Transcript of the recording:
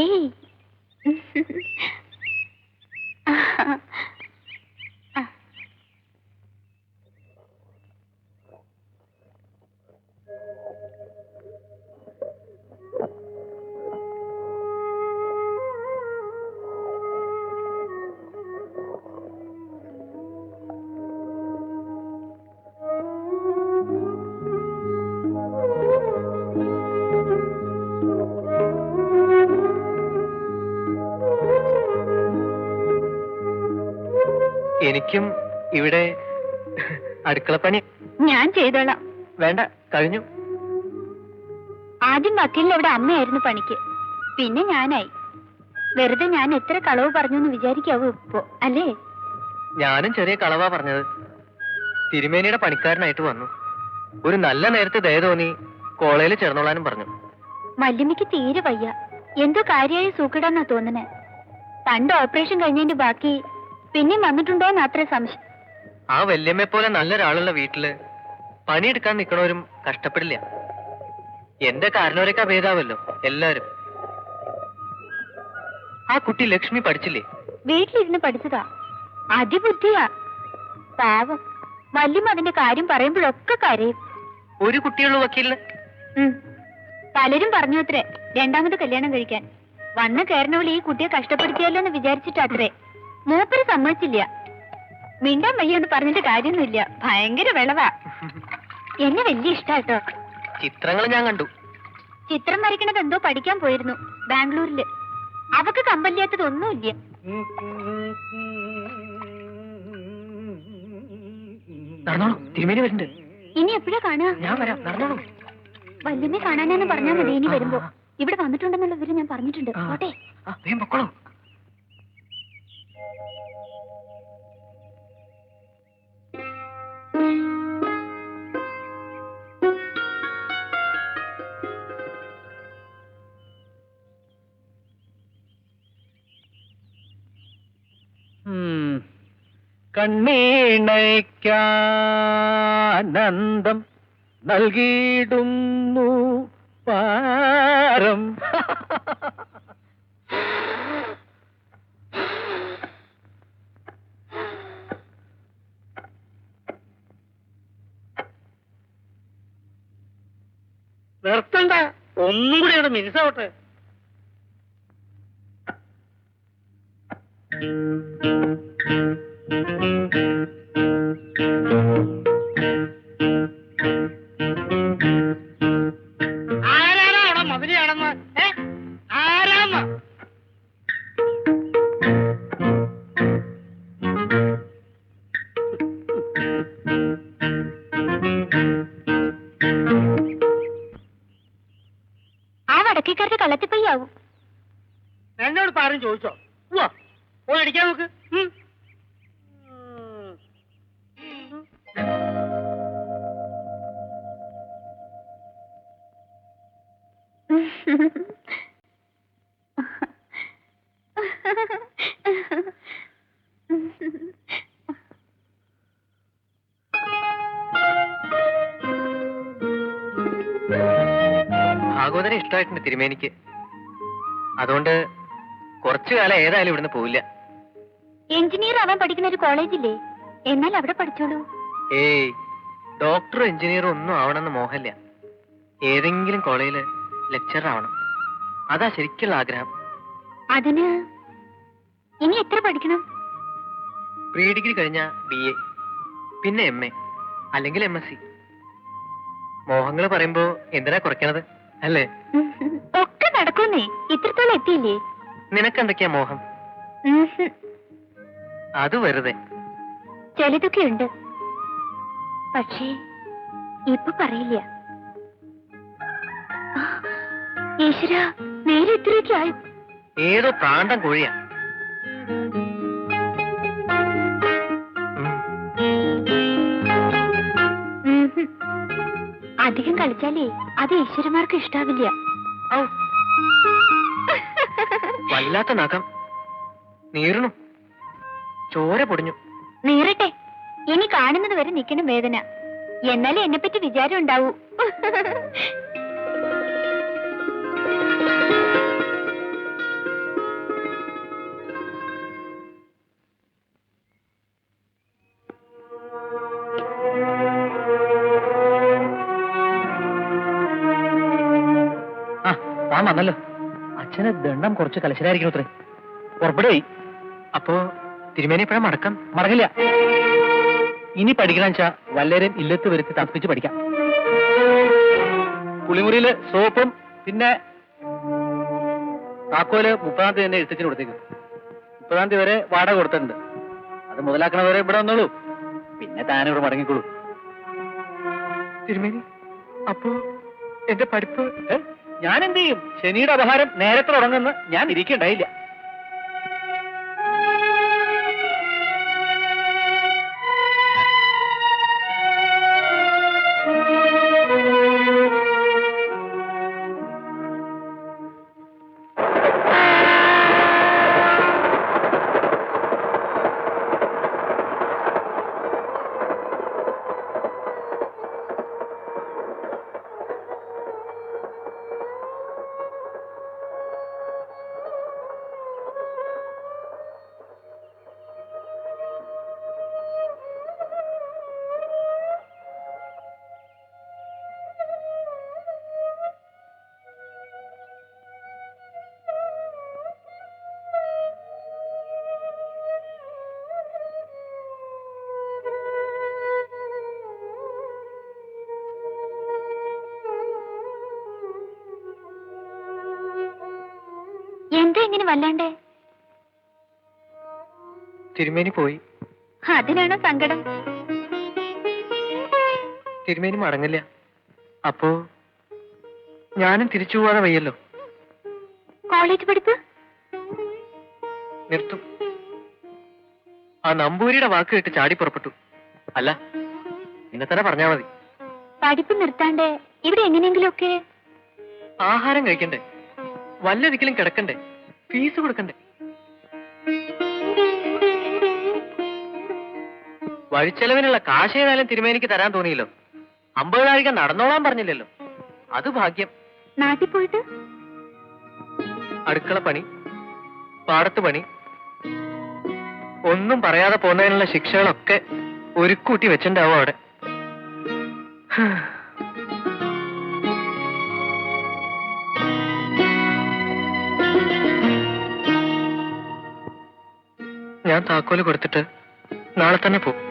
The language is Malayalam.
ഏയ് എനിക്കും ഇവിടെ അടുക്കളപ്പണി ഞാൻ ചെയ്തോളാം. വേണ്ട, കഴിഞ്ഞു. ആദ്യം വക്കീലിന്റെ അമ്മയായിരുന്നു പണിക്ക്, പിന്നെ ഞാനായി. വെറുതെ ഞാൻ എത്ര കളവ് പറഞ്ഞു എന്ന് വിചാരിക്കാവൂ ഇപ്പോ, അല്ലേ? ഞാനും ചെറിയ കളവാ പറഞ്ഞത്. തിരുമേനിയുടെ പണിക്കാരനായിട്ട് വന്നു. ഒരു നല്ല നേരത്തെ ദയ തോന്നി കോളേജിൽ ചേർന്നോളാനും പറഞ്ഞു. മല്ലിമയ്ക്ക് തീരെ വയ്യ, എന്തോ കാര്യമായി സൂക്കിടാന്നാ തോന്നണേ. പണ്ട് ഓപ്പറേഷൻ കഴിഞ്ഞതിന്റെ ബാക്കി പിന്നെയും വന്നിട്ടുണ്ടോന്ന് അത്ര സംശയം. ആ വല്യമ്മയെ പോലെ നല്ലൊരാളുള്ള വീട്ടില് പണിയെടുക്കാൻ നിൽക്കണവരും കഷ്ടപ്പെടില്ല. എന്റെ കാരണവരൊക്കെ ഭേദാവല്ലോ എല്ലാരും. ആ കുട്ടി ലക്ഷ്മി പഠിച്ചില്ലേ? വീട്ടിലിരുന്ന് പഠിച്ചതാ. അതിബുദ്ധിയാ. പാവം വല്യമ്മ അതിന്റെ കാര്യം പറയുമ്പോഴൊക്കെ കരയും. ഒരു കുട്ടിയുള്ളൂ വക്കീലിന്. പലരും പറഞ്ഞു അത്രേ രണ്ടാമത് കല്യാണം കഴിക്കാൻ. വന്ന് കയറണവളി ഈ കുട്ടിയെ കഷ്ടപ്പെടുത്തിയല്ലോ എന്ന് വിചാരിച്ചിട്ടത്രേ. മൂപ്പര് സമ്മതിച്ചില്ല. മിണ്ടാൻ വയ്യെന്ന് പറഞ്ഞിട്ട് കാര്യമൊന്നുമില്ല, ഭയങ്കര വിളവാ. എന്നെ വലിയ ഇഷ്ടാട്ടോ. ചിത്രങ്ങൾ ഞാൻ കണ്ടു. ചിത്രം വരയ്ക്കണത് എന്തോ പഠിക്കാൻ പോയിരുന്നു ബാംഗ്ലൂരില്. അവക്ക് കമ്പല്ലാത്തതൊന്നുമില്ല. നടന്നോളൂ, തിരുമേനി വരുന്നുണ്ട്. ഇനി എപ്പോഴാ കാണുക? ഞാൻ വരാം, നടന്നോളൂ. വല്യമ്മയെ കാണാനെന്ന് പറഞ്ഞാൽ മതി. ഇനി വരുമ്പോ ഇവിടെ വന്നിട്ടുണ്ടെന്നുള്ള വിവരം ഞാൻ പറഞ്ഞിട്ടുണ്ട്. ഓട്ടെ, പൊക്കോളൂ. കണ്ണീണയ്ക്കാനന്ദം നൽകിയിടുന്നു പാരം. നിർത്തണ്ട, ഒന്നും കൂടി അവിടെ മിനിസാവട്ടെ. ആരാണ് അവിടെ മതിലിയാണെന്ന്? ആരാന്ന്? ആ വടക്കേക്കാരുടെ കള്ളത്തിപ്പയ്യാവും. എന്നോട് പാരും ചോദിച്ചോ? പോയി അടിക്കാൻ നോക്ക്. ഭാഗവതനെ ഇഷ്ടമായിട്ടുണ്ട് തിരുമേനിക്ക്. അതുകൊണ്ട് കുറച്ചു കാലം ഏതായാലും ഇവിടുന്ന് പോവില്ല. എഞ്ചിനീയർ ആവാൻ പഠിക്കുന്ന ഒരു കോളേജില്ലേ, എന്നാൽ അവിടെ പഠിച്ചോളൂ. ഏയ്, ഡോക്ടറും എഞ്ചിനീയറും ഒന്നും ആവണമെന്ന് മോഹമില്ല. ഏതെങ്കിലും കോളേജില് ലെക്ചറർ ആവണം, അതാ ശരിക്കുള്ള ആഗ്രഹം. അതിന് ഇനി എത്ര പഠിക്കണം? പ്രീ ഡിഗ്രി കഴിഞ്ഞ BA, പിന്നെ MA അല്ലെങ്കിൽ MSc. മോഹങ്ങൾ പറയുമ്പോ എന്തിനാ കുറയ്ക്കണത്, അല്ലേ? ഒക്കെ നടക്കുന്നേ, ഇത്രത്തോളം എത്തിയില്ലേ? നിനക്കെന്തൊക്കെയാ മോഹം? അത് വെറുതെ. ചിലതൊക്കെ ഉണ്ട്, പക്ഷേ ഇപ്പൊ പറയില്ല. ഈശ്വര, നേരെ ഇത്രയൊക്കെ ആയി. ഏതോ പ്രാന്തം കോഴിയാ. അധികം കളിച്ചാലേ അത് ഈശ്വരന്മാർക്ക് ഇഷ്ടാവില്ല. വല്ലാത്ത നഖം നീറണു, ചോര പൊടിഞ്ഞു. നീറട്ടെ, ഇനി കാണുന്നത് വരെ നിൽക്കണം വേദന. എന്നാലേ എന്നെ പറ്റി വിചാരം ഉണ്ടാവൂ. ഞാൻ വന്നല്ലോ. അച്ഛന് ദണ്ഡം കുറച്ച് കലശലായിരിക്കും അത്രേ. പുറപ്പെടുകയായി. അപ്പോ തിരുമേനി എപ്പോഴാ മടക്കം? മടങ്ങില്ല. ഇനി പഠിക്കണം വെച്ചാ വല്ലരും ഇല്ലത്ത് വരുത്തി തപ്പിച്ച് പഠിക്കാം. കുളിമുറിയില് സോപ്പും പിന്നെ താക്കോല് 30-ാം തീയതി തന്നെ എഴുത്തച്ഛന് കൊടുത്തേക്കും. 30-ാം തീയതി വരെ വാടക കൊടുത്തിട്ടുണ്ട്. അത് മുതലാക്കണവരെ ഇവിടെ വന്നോളൂ. പിന്നെ താനിവിടെ മടങ്ങിക്കോളൂ. തിരുമേനി അപ്പോ എന്റെ പഠിപ്പ് ഞാൻ എന്ത് ചെയ്യും? ശനിയുടെ അപഹാരം നേരത്തെ തുടങ്ങുന്ന ഞാൻ ഇരിക്കണ്ടായില്ല. എന്താ ഇങ്ങനെ വല്ലാണ്ടേ? തിരുമേനി പോയി. അതിനാണോ സങ്കടം? തിരുമേനി മടങ്ങില്ല. അപ്പോ ഞാനും തിരിച്ചു പോവാതെ വയ്യല്ലോ. കോളേജ് പഠിപ്പ് നിർത്തും. ആ നമ്പൂരിയുടെ വാക്ക് കേട്ട് ചാടി പുറപ്പെട്ടു. അല്ല, ഇന്നെ തന്നെ പറഞ്ഞാ മതി. പഠിപ്പ് നിർത്താണ്ടേ ഇവിടെ എങ്ങനെയെങ്കിലുമൊക്കെ ആഹാരം കഴിക്കണ്ടേ, വല്ലൊരിക്കലും കിടക്കണ്ടേ, ഫീസ് കൊടുക്കണ്ടേ. വഴിച്ചെലവിനുള്ള കാശ് ഏതായാലും തിരുമേനിക്ക് തരാൻ തോന്നിയല്ലോ. 50 നാഴിക നടന്നോളാൻ പറഞ്ഞില്ലല്ലോ. അത് ഭാഗ്യം. നാട്ടിൽ പോയിട്ട് അടുക്കള പണി, പാടത്ത് പണി, ഒന്നും പറയാതെ പോകുന്നതിനുള്ള ശിക്ഷകളൊക്കെ ഒരുക്കൂട്ടി വെച്ചിണ്ടാവും അവിടെ. ഞാൻ താക്കോല് കൊടുത്തിട്ട് നാളെ തന്നെ പോകും.